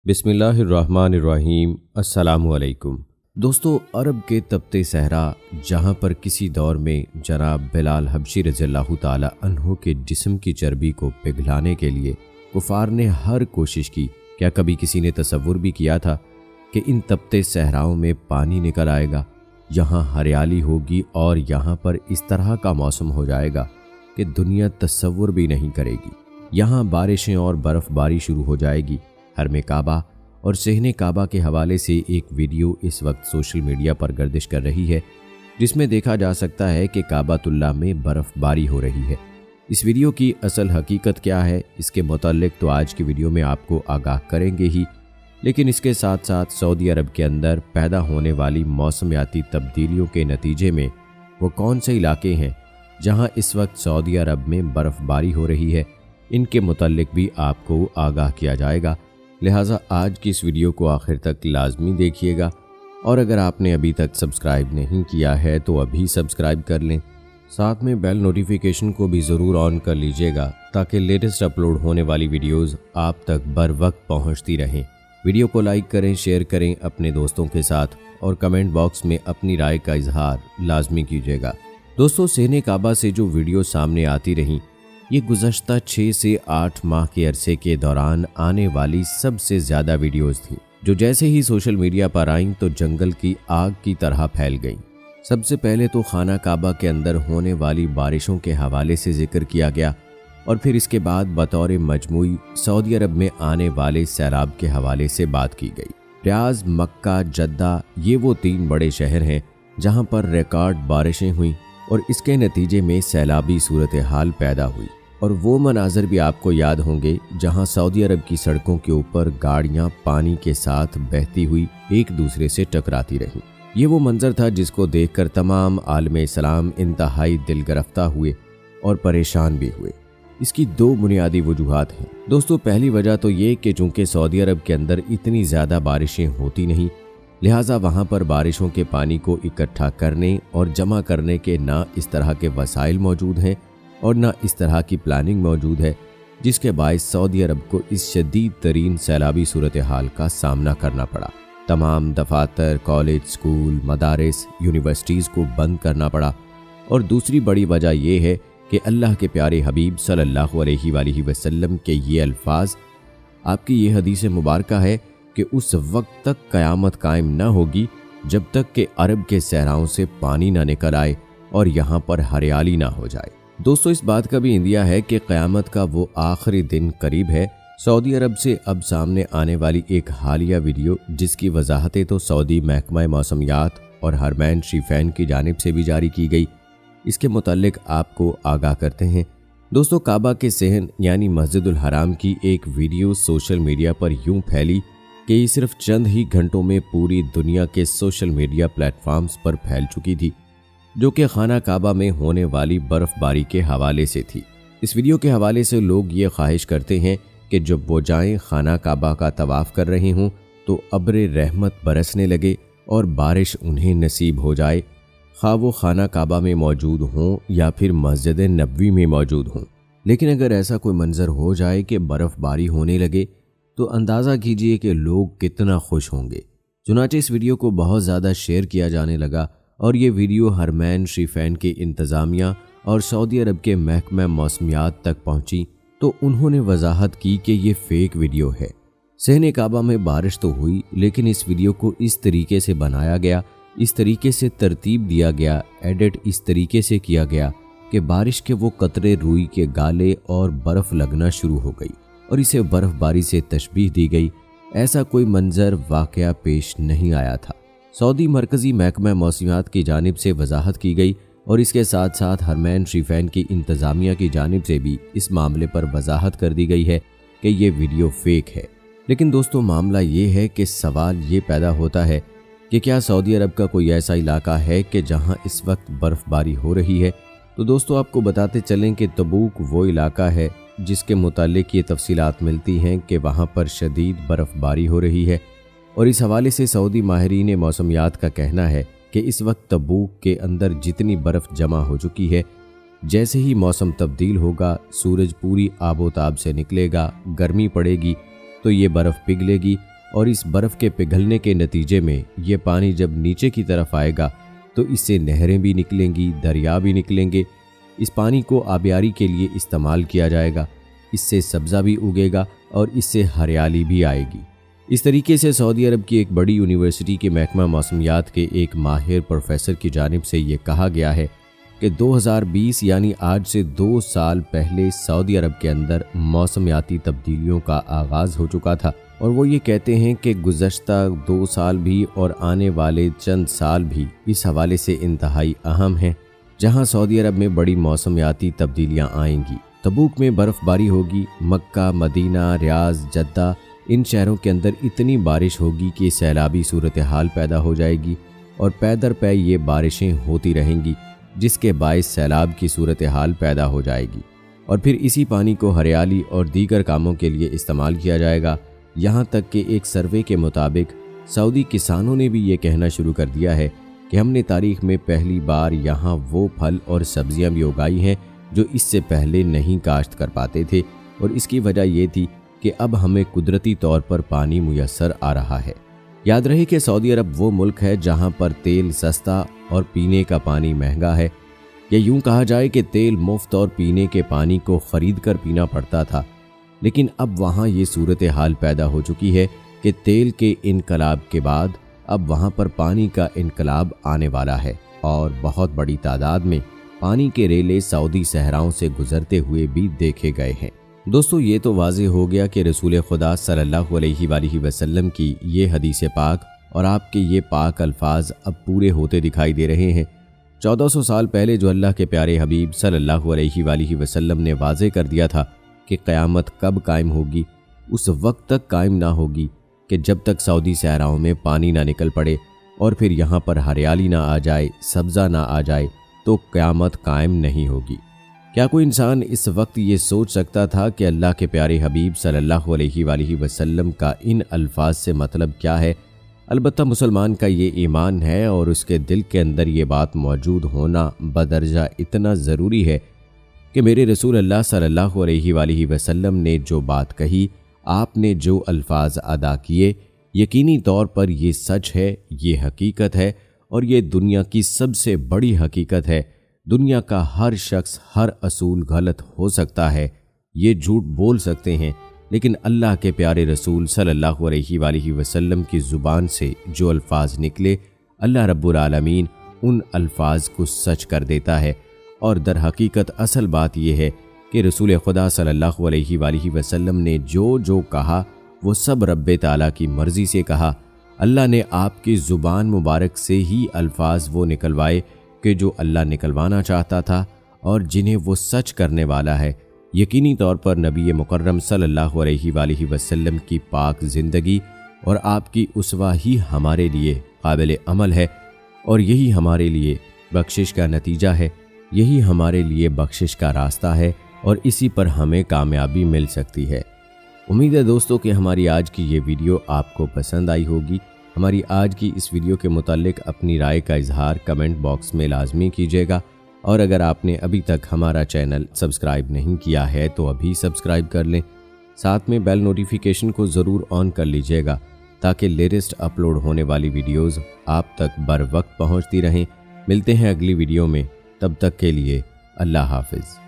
بسم اللہ الرحمن الرحیم۔ السلام علیکم دوستو، عرب کے تپتے صحرا جہاں پر کسی دور میں جناب بلال حبشی رضی اللہ تعالی عنہ کے جسم کی چربی کو پگھلانے کے لیے کفار نے ہر کوشش کی، کیا کبھی کسی نے تصور بھی کیا تھا کہ ان تپتے صحراؤں میں پانی نکل آئے گا، یہاں ہریالی ہوگی اور یہاں پر اس طرح کا موسم ہو جائے گا کہ دنیا تصور بھی نہیں کرے گی۔ یہاں بارشیں اور برف باری شروع ہو جائے گی۔ حرم کعبہ اور صحن کعبہ کے حوالے سے ایک ویڈیو اس وقت سوشل میڈیا پر گردش کر رہی ہے، جس میں دیکھا جا سکتا ہے کہ کعبۃ اللہ میں برف باری ہو رہی ہے۔ اس ویڈیو کی اصل حقیقت کیا ہے، اس کے متعلق تو آج کی ویڈیو میں آپ کو آگاہ کریں گے ہی، لیکن اس کے ساتھ ساتھ سعودی عرب کے اندر پیدا ہونے والی موسمیاتی تبدیلیوں کے نتیجے میں وہ کون سے علاقے ہیں جہاں اس وقت سعودی عرب میں برف باری ہو رہی ہے، ان کے متعلق بھی آپ کو آگاہ کیا جائے گا۔ لہٰذا آج کی اس ویڈیو کو آخر تک لازمی دیکھیے گا، اور اگر آپ نے ابھی تک سبسکرائب نہیں کیا ہے تو ابھی سبسکرائب کر لیں، ساتھ میں بیل نوٹیفیکیشن کو بھی ضرور آن کر لیجئے گا تاکہ لیٹسٹ اپلوڈ ہونے والی ویڈیوز آپ تک بر وقت پہنچتی رہیں۔ ویڈیو کو لائک کریں، شیئر کریں اپنے دوستوں کے ساتھ، اور کمنٹ باکس میں اپنی رائے کا اظہار لازمی کیجیے گا۔ دوستو، صحن کعبہ سے جو ویڈیو سامنے آتی رہیں، یہ گزشتہ 6 سے 8 ماہ کے عرصے کے دوران آنے والی سب سے زیادہ ویڈیوز تھیں، جو جیسے ہی سوشل میڈیا پر آئیں تو جنگل کی آگ کی طرح پھیل گئیں۔ سب سے پہلے تو خانہ کعبہ کے اندر ہونے والی بارشوں کے حوالے سے ذکر کیا گیا، اور پھر اس کے بعد بطور مجموعی سعودی عرب میں آنے والے سیلاب کے حوالے سے بات کی گئی۔ ریاض، مکہ، جدہ، یہ وہ 3 بڑے شہر ہیں جہاں پر ریکارڈ بارشیں ہوئیں اور اس کے نتیجے میں سیلابی صورتحال پیدا ہوئی، اور وہ مناظر بھی آپ کو یاد ہوں گے جہاں سعودی عرب کی سڑکوں کے اوپر گاڑیاں پانی کے ساتھ بہتی ہوئی ایک دوسرے سے ٹکراتی رہیں۔ یہ وہ منظر تھا جس کو دیکھ کر تمام عالم اسلام انتہائی دل گرفتہ ہوئے اور پریشان بھی ہوئے۔ اس کی 2 بنیادی وجوہات ہیں دوستو۔ پہلی وجہ تو یہ کہ چونکہ سعودی عرب کے اندر اتنی زیادہ بارشیں ہوتی نہیں، لہٰذا وہاں پر بارشوں کے پانی کو اکٹھا کرنے اور جمع کرنے کے نہ اس طرح کے وسائل موجود ہیں اور نہ اس طرح کی پلاننگ موجود ہے، جس کے باعث سعودی عرب کو اس شدید ترین سیلابی صورتحال کا سامنا کرنا پڑا۔ تمام دفاتر، کالج، سکول، مدارس، یونیورسٹیز کو بند کرنا پڑا، اور دوسری بڑی وجہ یہ ہے کہ اللہ کے پیارے حبیب صلی اللہ علیہ وآلہ وسلم کے یہ الفاظ، آپ کی یہ حدیث مبارکہ ہے کہ اس وقت تک قیامت قائم نہ ہوگی جب تک کہ عرب کے صحراؤں سے پانی نہ نکل آئے اور یہاں پر ہریالی نہ ہو جائے۔ دوستو، اس بات کا بھی اندیا ہے کہ قیامت کا وہ آخری دن قریب ہے۔ سعودی عرب سے اب سامنے آنے والی ایک حالیہ ویڈیو، جس کی وضاحتیں تو سعودی محکمہ موسمیات اور حرمین شریفین کی جانب سے بھی جاری کی گئی، اس کے متعلق آپ کو آگاہ کرتے ہیں۔ دوستو، کعبہ کے صحن یعنی مسجد الحرام کی ایک ویڈیو سوشل میڈیا پر یوں پھیلی کہ یہ صرف چند ہی گھنٹوں میں پوری دنیا کے سوشل میڈیا پلیٹ فارمز پر پھیل چکی تھی، جو کہ خانہ کعبہ میں ہونے والی برف باری کے حوالے سے تھی۔ اس ویڈیو کے حوالے سے لوگ یہ خواہش کرتے ہیں کہ جب وہ جائیں خانہ کعبہ کا طواف کر رہے ہوں تو ابر رحمت برسنے لگے اور بارش انہیں نصیب ہو جائے، خواہ وہ خانہ کعبہ میں موجود ہوں یا پھر مسجد نبوی میں موجود ہوں۔ لیکن اگر ایسا کوئی منظر ہو جائے کہ برف باری ہونے لگے تو اندازہ کیجئے کہ لوگ کتنا خوش ہوں گے۔ چنانچہ اس ویڈیو کو بہت زیادہ شیئر کیا جانے لگا، اور یہ ویڈیو حرمین شریفین کی انتظامیہ اور سعودی عرب کے محکمہ موسمیات تک پہنچی تو انہوں نے وضاحت کی کہ یہ فیک ویڈیو ہے۔ صحن کعبہ میں بارش تو ہوئی، لیکن اس ویڈیو کو اس طریقے سے بنایا گیا، اس طریقے سے ترتیب دیا گیا، ایڈٹ اس طریقے سے کیا گیا کہ بارش کے وہ قطرے روئی کے گالے اور برف لگنا شروع ہو گئی، اور اسے برف باری سے تشبیہ دی گئی۔ ایسا کوئی منظر واقعہ پیش نہیں آیا تھا۔ سعودی مرکزی محکمہ موسمیات کی جانب سے وضاحت کی گئی، اور اس کے ساتھ ساتھ حرمین شریفین کی انتظامیہ کی جانب سے بھی اس معاملے پر وضاحت کر دی گئی ہے کہ یہ ویڈیو فیک ہے۔ لیکن دوستو، معاملہ یہ ہے کہ سوال یہ پیدا ہوتا ہے کہ کیا سعودی عرب کا کوئی ایسا علاقہ ہے کہ جہاں اس وقت برف باری ہو رہی ہے؟ تو دوستو، آپ کو بتاتے چلیں کہ تبوک وہ علاقہ ہے جس کے متعلق یہ تفصیلات ملتی ہیں کہ وہاں پر شدید برف باری ہو رہی ہے، اور اس حوالے سے سعودی ماہرین موسمیات کا کہنا ہے کہ اس وقت تبوک کے اندر جتنی برف جمع ہو چکی ہے، جیسے ہی موسم تبدیل ہوگا، سورج پوری آب و تاب سے نکلے گا، گرمی پڑے گی تو یہ برف پگھلے گی اور اس برف کے پگھلنے کے نتیجے میں یہ پانی جب نیچے کی طرف آئے گا تو اس سے نہریں بھی نکلیں گی، دریا بھی نکلیں گے۔ اس پانی کو آبیاری کے لیے استعمال کیا جائے گا، اس سے سبزہ بھی اگے گا اور اس سے ہریالی بھی آئے گی۔ اس طریقے سے سعودی عرب کی ایک بڑی یونیورسٹی کے محکمہ موسمیات کے ایک ماہر پروفیسر کی جانب سے یہ کہا گیا ہے کہ 2020 یعنی آج سے 2 سال پہلے سعودی عرب کے اندر موسمیاتی تبدیلیوں کا آغاز ہو چکا تھا، اور وہ یہ کہتے ہیں کہ گزشتہ 2 سال بھی اور آنے والے چند سال بھی اس حوالے سے انتہائی اہم ہیں، جہاں سعودی عرب میں بڑی موسمیاتی تبدیلیاں آئیں گی۔ تبوک میں برف باری ہوگی، مکہ، مدینہ، ریاض، جدہ، ان شہروں کے اندر اتنی بارش ہوگی کہ سیلابی صورتحال پیدا ہو جائے گی، اور پے در پے یہ بارشیں ہوتی رہیں گی، جس کے باعث سیلاب کی صورتحال پیدا ہو جائے گی، اور پھر اسی پانی کو ہریالی اور دیگر کاموں کے لیے استعمال کیا جائے گا۔ یہاں تک کہ ایک سروے کے مطابق سعودی کسانوں نے بھی یہ کہنا شروع کر دیا ہے کہ ہم نے تاریخ میں پہلی بار یہاں وہ پھل اور سبزیاں بھی اگائی ہیں جو اس سے پہلے نہیں کاشت کر پاتے تھے، اور اس کی وجہ یہ تھی کہ اب ہمیں قدرتی طور پر پانی میسر آ رہا ہے۔ یاد رہے کہ سعودی عرب وہ ملک ہے جہاں پر تیل سستا اور پینے کا پانی مہنگا ہے، یا یوں کہا جائے کہ تیل مفت اور پینے کے پانی کو خرید کر پینا پڑتا تھا، لیکن اب وہاں یہ صورتحال پیدا ہو چکی ہے کہ تیل کے انقلاب کے بعد اب وہاں پر پانی کا انقلاب آنے والا ہے، اور بہت بڑی تعداد میں پانی کے ریلے سعودی صحراؤں سے گزرتے ہوئے بھی دیکھے گئے ہیں۔ دوستو، یہ تو واضح ہو گیا کہ رسول خدا صلی اللہ علیہ وآلہ وسلم کی یہ حدیث پاک اور آپ کے یہ پاک الفاظ اب پورے ہوتے دکھائی دے رہے ہیں۔ 1400 سال پہلے جو اللہ کے پیارے حبیب صلی اللہ علیہ وآلہ وسلم نے واضح کر دیا تھا کہ قیامت کب قائم ہوگی، اس وقت تک قائم نہ ہوگی کہ جب تک سعودی صحراؤں میں پانی نہ نکل پڑے اور پھر یہاں پر ہریالی نہ آ جائے، سبزہ نہ آ جائے، تو قیامت قائم نہیں ہوگی۔ کیا کوئی انسان اس وقت یہ سوچ سکتا تھا کہ اللہ کے پیارے حبیب صلی اللہ علیہ وآلہ وسلم کا ان الفاظ سے مطلب کیا ہے؟ البتہ مسلمان کا یہ ایمان ہے اور اس کے دل کے اندر یہ بات موجود ہونا بدرجہ اتنا ضروری ہے کہ میرے رسول اللہ صلی اللہ علیہ وآلہ وسلم نے جو بات کہی، آپ نے جو الفاظ ادا کیے، یقینی طور پر یہ سچ ہے، یہ حقیقت ہے، اور یہ دنیا کی سب سے بڑی حقیقت ہے۔ دنیا کا ہر شخص، ہر اصول غلط ہو سکتا ہے، یہ جھوٹ بول سکتے ہیں، لیکن اللہ کے پیارے رسول صلی اللہ علیہ وآلہ وسلم کی زبان سے جو الفاظ نکلے، اللہ رب العالمین ان الفاظ کو سچ کر دیتا ہے۔ اور در حقیقت اصل بات یہ ہے کہ رسول خدا صلی اللہ علیہ وآلہ وسلم نے جو کہا وہ سب رب تعالیٰ کی مرضی سے کہا۔ اللہ نے آپ کی زبان مبارک سے ہی الفاظ وہ نکلوائے کہ جو اللہ نکلوانا چاہتا تھا اور جنہیں وہ سچ کرنے والا ہے۔ یقینی طور پر نبی مکرم صلی اللہ علیہ وآلہ وسلم کی پاک زندگی اور آپ کی اسوہ ہی ہمارے لیے قابل عمل ہے، اور یہی ہمارے لیے بخشش کا نتیجہ ہے، یہی ہمارے لیے بخشش کا راستہ ہے، اور اسی پر ہمیں کامیابی مل سکتی ہے۔ امید ہے دوستو کہ ہماری آج کی یہ ویڈیو آپ کو پسند آئی ہوگی۔ ہماری آج کی اس ویڈیو کے متعلق اپنی رائے کا اظہار کمنٹ باکس میں لازمی کیجیے گا، اور اگر آپ نے ابھی تک ہمارا چینل سبسکرائب نہیں کیا ہے تو ابھی سبسکرائب کر لیں، ساتھ میں بیل نوٹیفیکیشن کو ضرور آن کر لیجیے گا تاکہ لیٹسٹ اپلوڈ ہونے والی ویڈیوز آپ تک بر وقت پہنچتی رہیں۔ ملتے ہیں اگلی ویڈیو میں، تب تک کے لیے اللہ حافظ۔